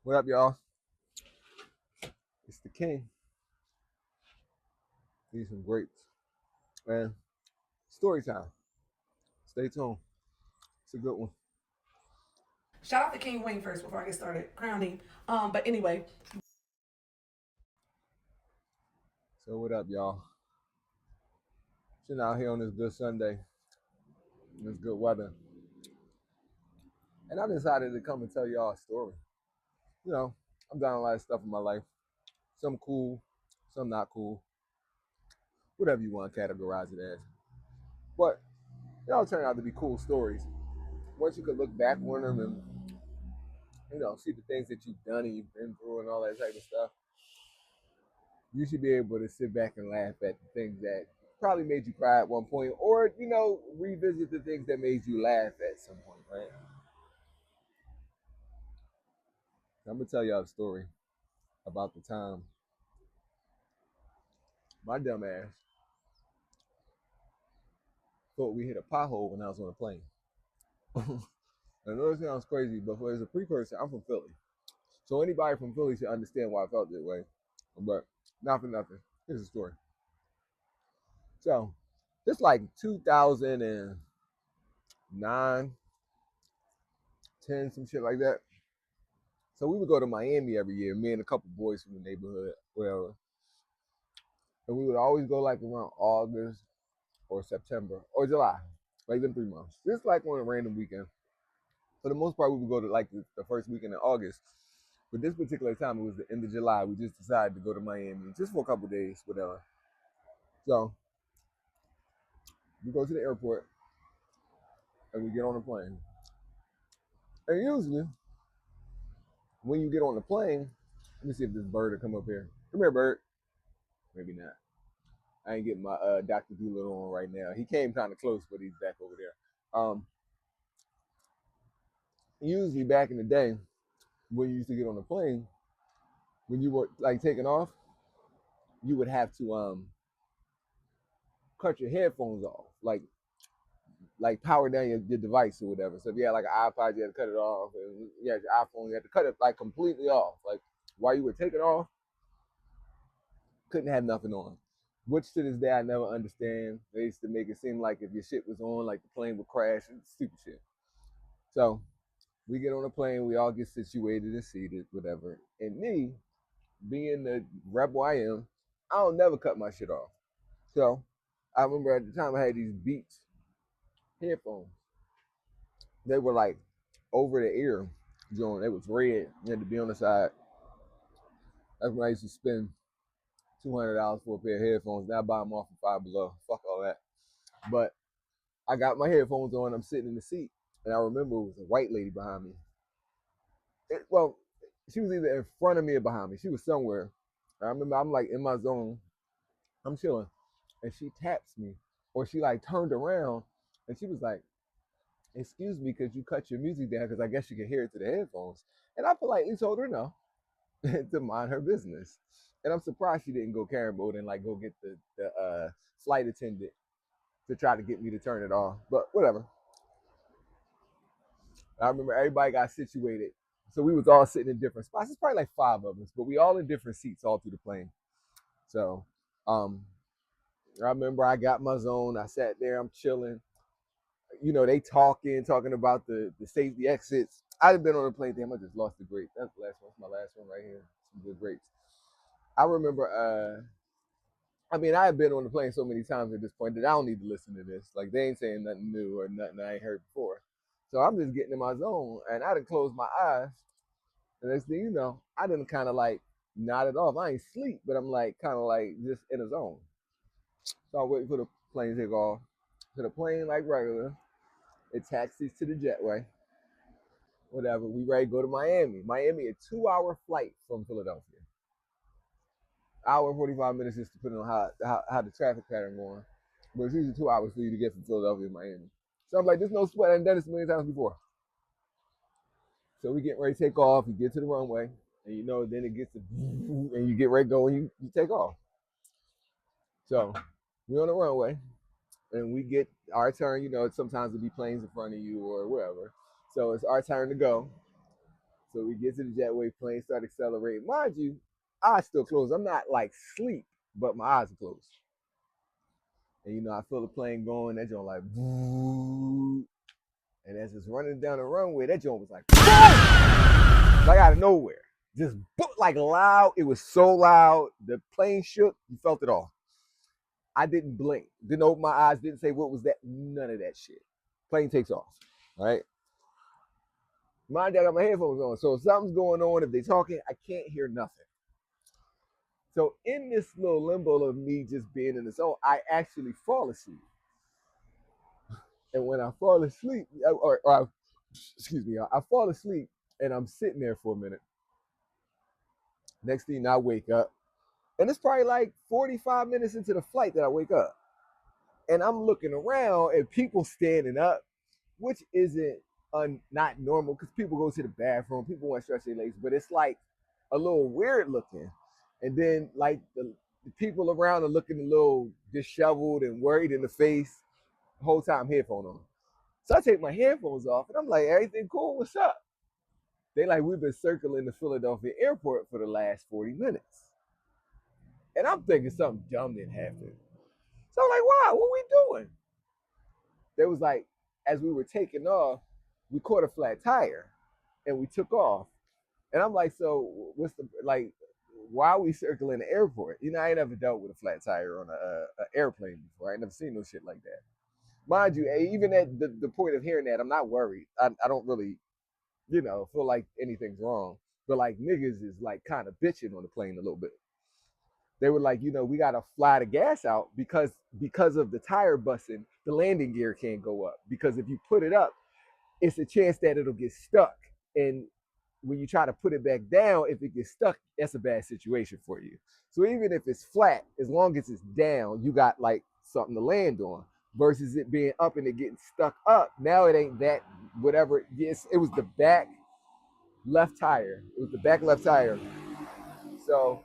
What up, y'all? It's the king. Need some grapes. And story time. Stay tuned. It's a good one. Shout out to King Wayne first before I get started. Crown him. But anyway, So what up, y'all? Sitting out here on this good Sunday, this good weather. And I decided to come and tell y'all a story. You know, I'm doing a lot of stuff in my life. Some cool, some not cool. Whatever you want to categorize it as. But they all turn out to be cool stories. Once you could look back on them and, see the things that you've done and you've been through and all that type of stuff, you should be able to sit back and laugh at the things that probably made you cry at one point, or revisit the things that made you laugh at some point, right? I'm gonna tell y'all a story about the time my dumb ass thought we hit a pothole when I was on a plane. I know it sounds crazy, but as a precursor, I'm from Philly, so anybody from Philly should understand why I felt that way. But not for nothing. Here's the story. So it's like 2009, 10, some shit like that. So we would go to Miami every year, me and a couple boys from the neighborhood, whatever. And we would always go like around August or September or July, like them 3 months. Just like on a random weekend. For the most part, we would go to like the first weekend in August. But this particular time, it was the end of July. We just decided to go to Miami just for a couple days, whatever. So we go to the airport and we get on the plane. And usually, when you get on the plane, let me see if this bird will come up here. Come here, bird. Maybe not. I ain't getting my Dr. Doolittle on right now. He came kind of close, but he's back over there. Usually back in the day, when you used to get on the plane, when you were like taking off, you would have to cut your headphones off, like power down your device or whatever. So if you had like an iPod, you had to cut it off. And you had your iPhone, you had to cut it like completely off. Like while you were taking off, couldn't have nothing on. Which to this day I never understand. They used to make it seem like if your shit was on, like the plane would crash and stupid shit. So we get on a plane, we all get situated and seated, whatever. And me, being the rebel I am, I don't never cut my shit off. So I remember at the time I had these Beats headphones. They were like over the ear joint. They was red. You had to be on the side. That's when I used to spend $200 for a pair of headphones. Now I buy them off of Five Below. Fuck all that. But I got my headphones on. I'm sitting in the seat, and I remember it was a white lady behind me. Well, she was either in front of me or behind me. She was somewhere. I remember I'm like in my zone. I'm chilling, and she taps me, or she like turned around, and she was like, "Excuse me, could you cut your music down? Because I guess you can hear it through the headphones." And I politely told her no, to mind her business. And I'm surprised she didn't go Karen mode and like go get the flight attendant to try to get me to turn it off. But whatever. I remember everybody got situated. So we was all sitting in different spots. It's probably like five of us, but we all in different seats all through the plane. So um I remember I got my zone. I sat there, I'm chilling. They talking about the safety exits. I've been on a plane. Damn, I just lost the grape. That's the last one. That's my last one right here. Some good grapes. I remember I mean, I have been on the plane so many times at this point that I don't need to listen to this. Like they ain't saying nothing new or nothing I ain't heard before. So I'm just getting in my zone, and I done closed my eyes. And next thing you know, I done kind of like nodded off. I ain't sleep, but I'm like kind of like just in a zone. So I'm waiting for the plane to take off. So the plane like regular, it taxis to the jetway. Whatever. We ready to go to Miami. Miami, a 2-hour flight from Philadelphia. Hour and 45 minutes just depending on how the traffic pattern going. But it's usually 2 hours for you to get from Philadelphia to Miami. So I'm like, there's no sweat. I've done this a million times before. So we get ready to take off. We get to the runway, and then it gets to, and you get ready to go, and you take off. So we're on the runway, and we get our turn. Sometimes there'll be planes in front of you or wherever. So it's our turn to go. So we get to the jetway, plane start accelerating. Mind you, eyes still closed. I'm not like sleep, but my eyes are closed. And I feel the plane going. That joint like, boo. And as it's running down the runway, that joint was like, boom! Like out of nowhere, just like loud. It was so loud. The plane shook. You felt it all. I didn't blink. Didn't open my eyes. Didn't say what was that. None of that shit. Plane takes off. Right. Mind you, I got my headphones on. So if something's going on, if they're talking, I can't hear nothing. So in this little limbo of me just being in the zone, I actually fall asleep. And when I fall asleep, excuse me, I fall asleep and I'm sitting there for a minute. Next thing I wake up, and it's probably like 45 minutes into the flight that I wake up. And I'm looking around and people standing up, which isn't not normal because people go to the bathroom, people want to stretch their legs, but it's like a little weird looking. And then like the people around are looking a little disheveled and worried in the face the whole time headphone on. So I take my headphones off and I'm like, everything cool? What's up? They like, we've been circling the Philadelphia airport for the last 40 minutes. And I'm thinking something dumb didn't happen. So I'm like, wow, what we doing? There was like, as we were taking off, we caught a flat tire and we took off. And I'm like, so what's the, like, why are we circling the airport? I ain't never dealt with a flat tire on an airplane before. I ain't never seen no shit like that. Mind you, even at the point of hearing that, I'm not worried. I don't really, feel like anything's wrong. But like niggas is like kind of bitching on the plane a little bit. They were like, we gotta fly the gas out because of the tire busting, the landing gear can't go up. Because if you put it up, it's a chance that it'll get stuck. And when you try to put it back down, if it gets stuck, that's a bad situation for you. So even if it's flat, as long as it's down, you got like something to land on. Versus it being up and it getting stuck up. Now it ain't that whatever. Yes, it was the back left tire. It was the back left tire. So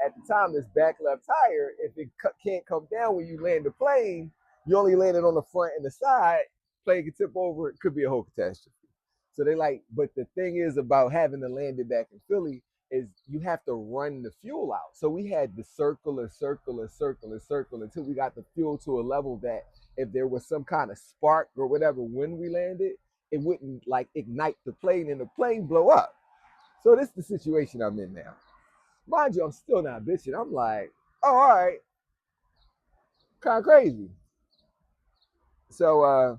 at the time, this back left tire, if it can't come down when you land the plane, you only land it on the front and the side. Plane can tip over. It could be a whole catastrophe. So they like, but the thing is about having to land it back in Philly is you have to run the fuel out. So we had to circle until we got the fuel to a level that if there was some kind of spark or whatever when we landed, it wouldn't like ignite the plane and the plane blow up. So this is the situation I'm in now. Mind you, I'm still not bitching. I'm like, oh, all right, kind of crazy. So,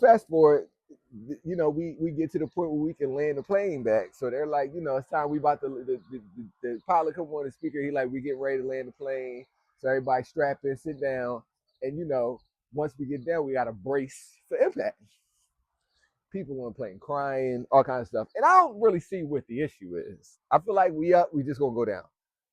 fast forward, we get to the point where we can land the plane back. So they're like, it's time we about to, the pilot come on the speaker. He like, we getting ready to land the plane. So everybody strap in, sit down. And, once we get down, we got to brace for impact. People on the plane crying, all kinds of stuff. And I don't really see what the issue is. I feel like we just going to go down.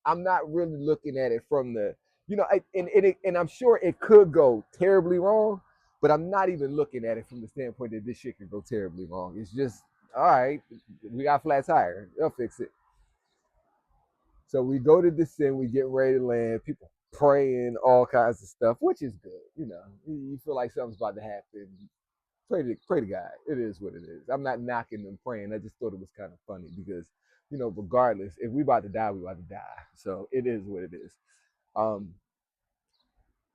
I'm not really looking at it from the, and I'm sure it could go terribly wrong, but I'm not even looking at it from the standpoint that this shit could go terribly wrong. It's just, all right, we got a flat tire. They'll fix it. So we go to descend, we get ready to land, people praying, all kinds of stuff, which is good. You feel like something's about to happen. Pray to God. It is what it is. I'm not knocking them praying. I just thought it was kind of funny because, regardless, if we about to die, we about to die. So it is what it is.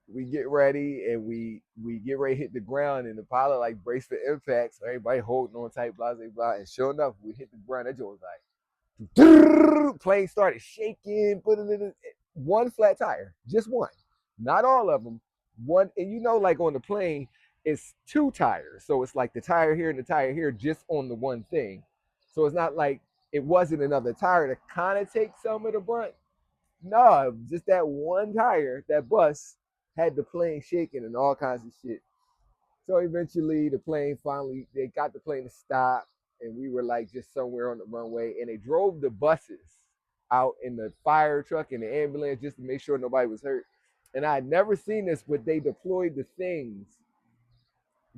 We get ready and we get ready to hit the ground and the pilot like brace for impact. So everybody holding on tight, blah, blah, blah. And sure enough, we hit the ground. That joint was like, plane started shaking, put it in one flat tire, just one, not all of them. One, and like on the plane, it's two tires. So it's like the tire here and the tire here just on the one thing. So it's not like it wasn't another tire to kind of take some of the brunt. No, just that one tire, that bus had the plane shaking and all kinds of shit. So eventually the plane they got the plane to stop and we were like just somewhere on the runway and they drove the buses out in the fire truck and the ambulance just to make sure nobody was hurt. And I had never seen this, but they deployed the things,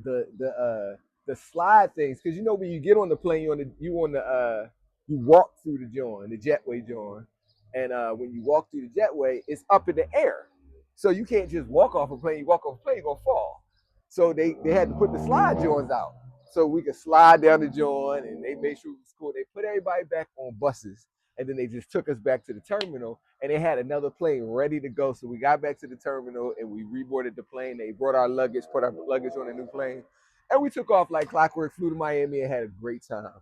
the slide things, because when you get on the plane, you walk through the joint, the jetway joint, and when you walk through the jetway, it's up in the air, so you can't just walk off a plane. You walk off a plane, you're gonna fall. So they had to put the slide joints out. so we could slide down the joint, and they made sure it was cool. They put everybody back on buses, and then they just took us back to the terminal, and they had another plane ready to go. So we got back to the terminal, and we reboarded the plane. They brought our luggage, put our luggage on a new plane, and we took off like clockwork, flew to Miami, and had a great time.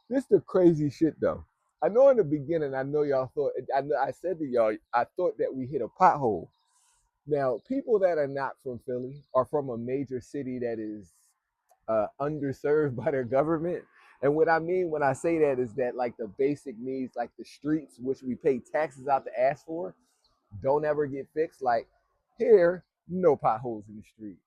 This the crazy shit though. I know in the beginning, I know y'all thought, I said to y'all, I thought that we hit a pothole. Now, people that are not from Philly are from a major city that is underserved by their government. And what I mean when I say that is that like the basic needs, like the streets, which we pay taxes out to ask for, don't ever get fixed. Like here, no potholes in the street.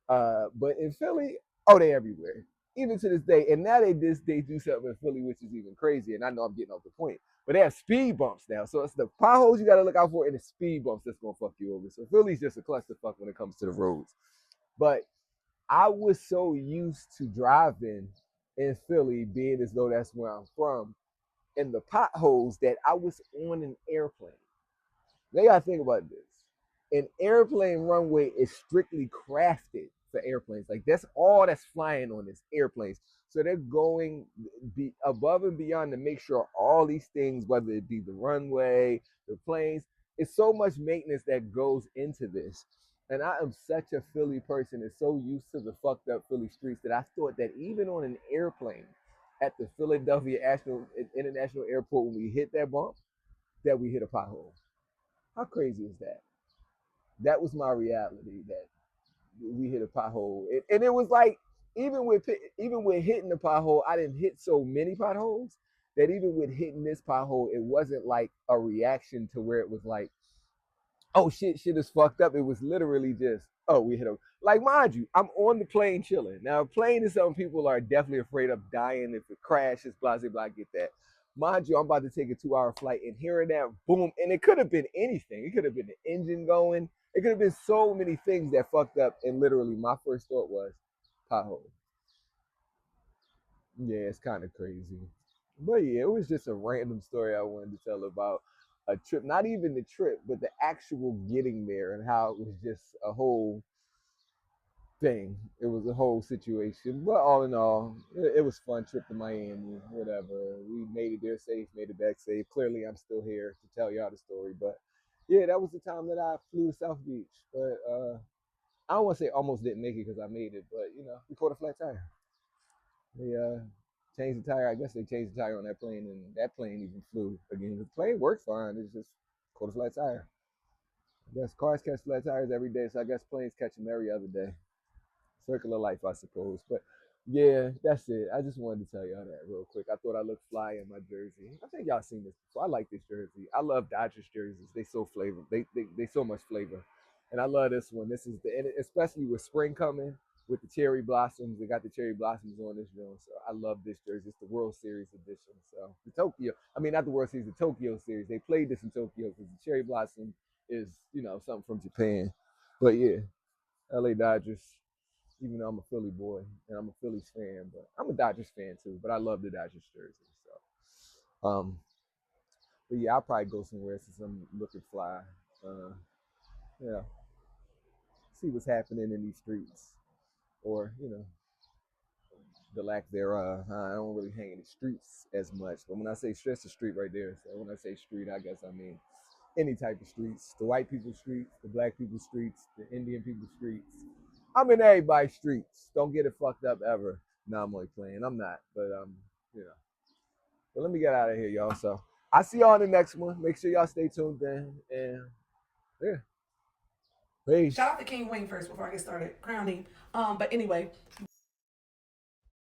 But in Philly, oh, they everywhere. Even to this day. And now they do something in Philly, which is even crazy. And I know I'm getting off the point. But they have speed bumps now. So it's the potholes you gotta look out for and the speed bumps that's gonna fuck you over. So Philly's just a clusterfuck when it comes to the roads. But I was so used to driving in Philly, being as though that's where I'm from, and the potholes that I was on an airplane. They gotta think about this. An airplane runway is strictly crafted for airplanes. Like that's all that's flying on is airplanes. So they're going above and beyond to make sure all these things, whether it be the runway, the planes, it's so much maintenance that goes into this. And I am such a Philly person and so used to the fucked up Philly streets that I thought that even on an airplane at the Philadelphia International Airport, when we hit that bump, that we hit a pothole. How crazy is that? That was my reality, that we hit a pothole. And it was like, even with hitting the pothole, I didn't hit so many potholes that even with hitting this pothole, it wasn't like a reaction to where it was like, oh shit is fucked up. It was literally just, oh, we hit a, like, mind you, I'm on the plane chilling. Now, a plane is something people are definitely afraid of dying if it crashes, blah, blah, blah, I get that. Mind you, I'm about to take a 2 hour flight and hearing that boom, and it could have been anything. It could have been the engine going. It could have been so many things that fucked up. And literally, my first thought was, pothole. Yeah, it's kind of crazy. But yeah, it was just a random story I wanted to tell about a trip. Not even the trip, but the actual getting there and how it was just a whole thing. It was a whole situation. But all in all, it was a fun trip to Miami, whatever. We made it there safe, made it back safe. Clearly, I'm still here to tell y'all the story. But yeah, that was the time that I flew to South Beach. But I don't want to say almost didn't make it because I made it, but we caught a flat tire. They changed the tire. I guess they changed the tire on that plane, and that plane even flew again. The plane worked fine. It's just caught a flat tire. I guess cars catch flat tires every day, so I guess planes catch them every other day. Circular life, I suppose. But yeah, that's it. I just wanted to tell y'all that real quick. I thought I looked fly in my jersey. I think y'all seen this before. I like this jersey. I love Dodgers jerseys. They so flavor. They so much flavor, and I love this one. This is and especially with spring coming with the cherry blossoms. They got the cherry blossoms on this joint, so I love this jersey. It's the World Series edition. So the Tokyo, I mean not the World Series, the Tokyo Series. They played this in Tokyo because the cherry blossom is something from Japan. But yeah, LA Dodgers, even though I'm a Philly boy and I'm a Phillies fan, but I'm a Dodgers fan too. But I love the Dodgers jersey. So, but yeah, I'll probably go somewhere since I'm looking fly. Uh, yeah, see what's happening in these streets, or the lack thereof. I don't really hang in the streets as much, but when I say stress, the street right there. So when I say street, I guess I mean any type of streets: the white people's streets, the black people's streets, the Indian people's streets. I'm in everybody's streets. Don't get it fucked up ever. No, I'm only playing. I'm not, but you know. But let me get out of here, y'all. So I see y'all in the next one. Make sure y'all stay tuned in, and yeah, peace. Shout out to King Wayne first before I get started crowning. But anyway,